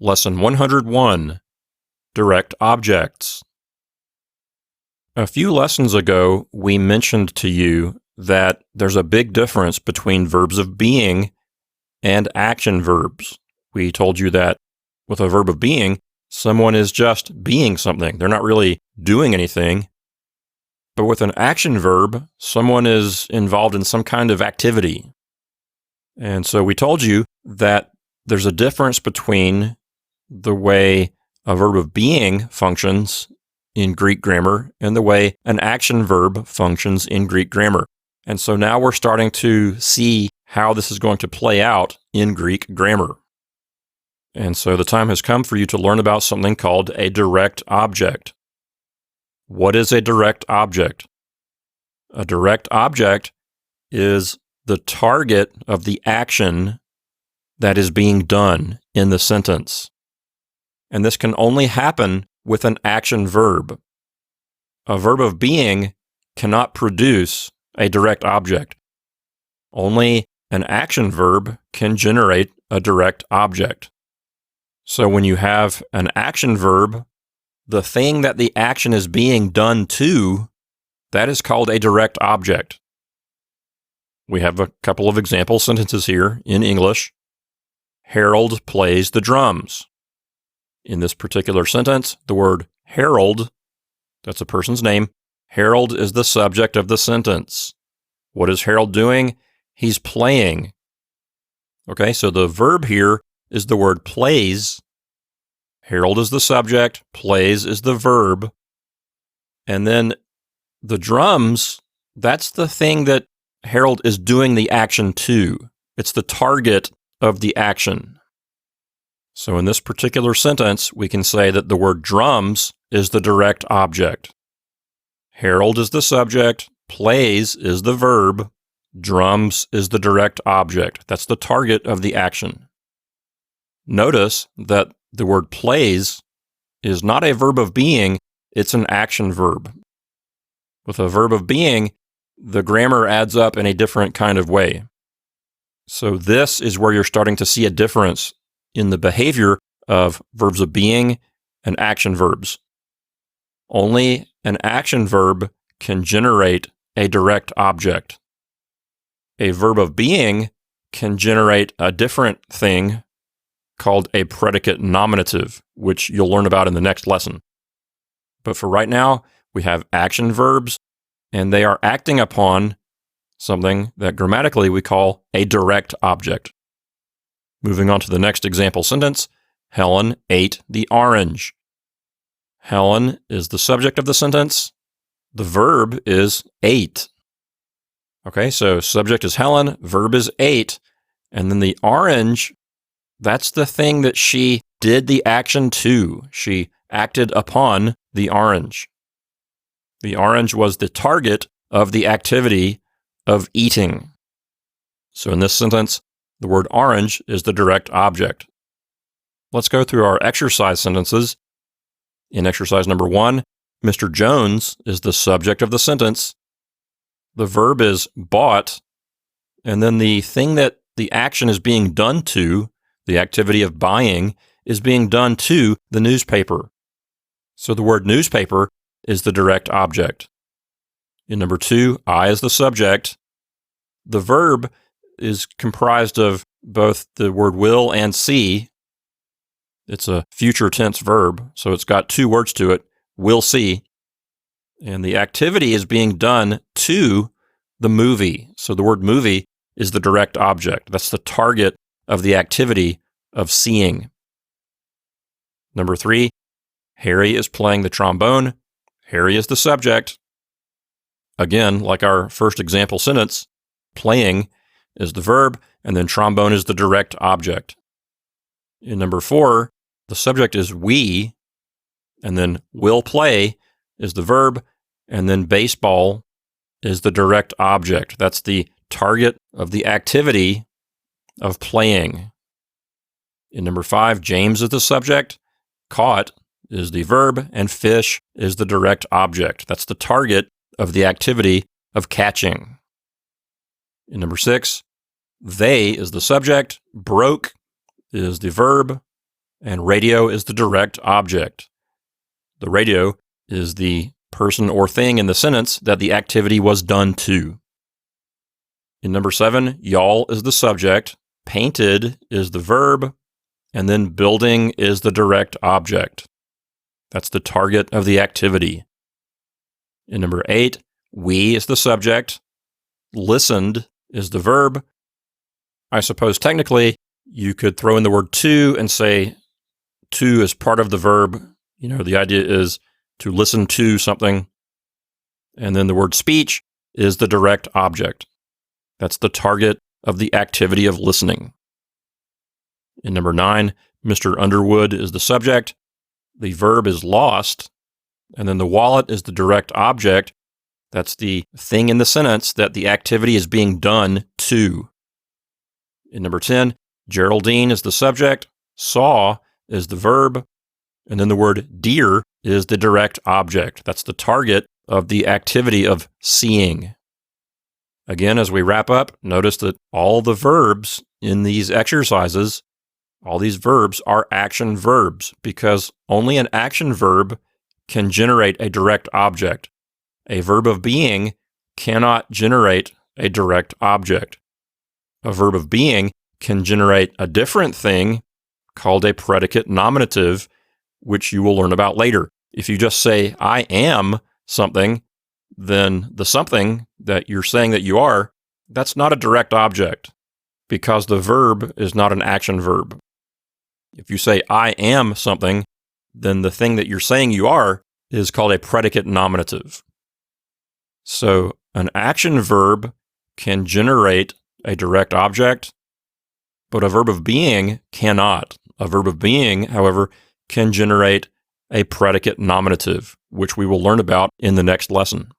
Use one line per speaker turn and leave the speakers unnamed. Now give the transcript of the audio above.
Lesson 101, Direct Objects. A few lessons ago, we mentioned to you that there's a big difference between verbs of being and action verbs. We told you that with a verb of being, someone is just being something. They're not really doing anything. But with an action verb, someone is involved in some kind of activity. And so we told you that there's a difference between the way a verb of being functions in Greek grammar and the way an action verb functions in Greek grammar. And so now we're starting to see how this is going to play out in Greek grammar. And so the time has come for you to learn about something called a direct object. What is a direct object? A direct object is the target of the action that is being done in the sentence. And this can only happen with an action verb. A verb of being cannot produce a direct object. Only an action verb can generate a direct object. So when you have an action verb, the thing that the action is being done to, that is called a direct object. We have a couple of example sentences here in English. Harold plays the drums. In this particular sentence, the word Harold, that's a person's name. Harold is the subject of the sentence. What is Harold doing? He's playing. Okay, so the verb here is the word plays. Harold is the subject, plays is the verb. And then the drums, that's the thing that Harold is doing the action to. It's the target of the action. So in this particular sentence, we can say that the word drums is the direct object. Harold is the subject, plays is the verb, drums is the direct object. That's the target of the action. Notice that the word plays is not a verb of being, it's an action verb. With a verb of being, the grammar adds up in a different kind of way. So this is where you're starting to see a difference in the behavior of verbs of being and action verbs. Only an action verb can generate a direct object. A verb of being can generate a different thing called a predicate nominative, which you'll learn about in the next lesson. But for right now, we have action verbs, and they are acting upon something that grammatically we call a direct object. Moving on to the next example sentence, Helen ate the orange. Helen is the subject of the sentence. The verb is ate. Okay, so subject is Helen, verb is ate, and then the orange, that's the thing that she did the action to. She acted upon the orange. The orange was the target of the activity of eating. So in this sentence, the word orange is the direct object. Let's go through our exercise sentences. In exercise number 1, Mr. Jones is the subject of the sentence. The verb is bought, and then the thing that the action is being done to, the activity of buying, is being done to the newspaper. So the word newspaper is the direct object. In number 2, I is the subject. The verb is comprised of both the word will and see. It's a future tense verb, so it's got 2 words to it, will see. And the activity is being done to the movie. So the word movie is the direct object. That's the target of the activity of seeing. Number 3, Harry is playing the trombone. Harry is the subject. Again, like our first example sentence, playing is the verb, and then trombone is the direct object. In number 4, the subject is we, and then will play is the verb, and then baseball is the direct object. That's the target of the activity of playing. In number 5, James is the subject, caught is the verb, and fish is the direct object. That's the target of the activity of catching. In number 6, they is the subject, broke is the verb, and radio is the direct object. The radio is the person or thing in the sentence that the activity was done to. In number 7, y'all is the subject, painted is the verb, and then building is the direct object. That's the target of the activity. In number 8, we is the subject, listened is the verb. I suppose technically you could throw in the word to and say to is part of the verb. The idea is to listen to something. And then the word speech is the direct object. That's the target of the activity of listening. In number 9, Mr. Underwood is the subject. The verb is lost. And then the wallet is the direct object. That's the thing in the sentence that the activity is being done to. In number 10, Geraldine is the subject. Saw is the verb. And then the word deer is the direct object. That's the target of the activity of seeing. Again, as we wrap up, notice that all the verbs in these exercises, all these verbs are action verbs because only an action verb can generate a direct object. A verb of being cannot generate a direct object. A verb of being can generate a different thing called a predicate nominative, which you will learn about later. If you just say, I am something, then the something that you're saying that you are, that's not a direct object because the verb is not an action verb. If you say, I am something, then the thing that you're saying you are is called a predicate nominative. So an action verb can generate a direct object, but a verb of being cannot. A verb of being, however, can generate a predicate nominative, which we will learn about in the next lesson.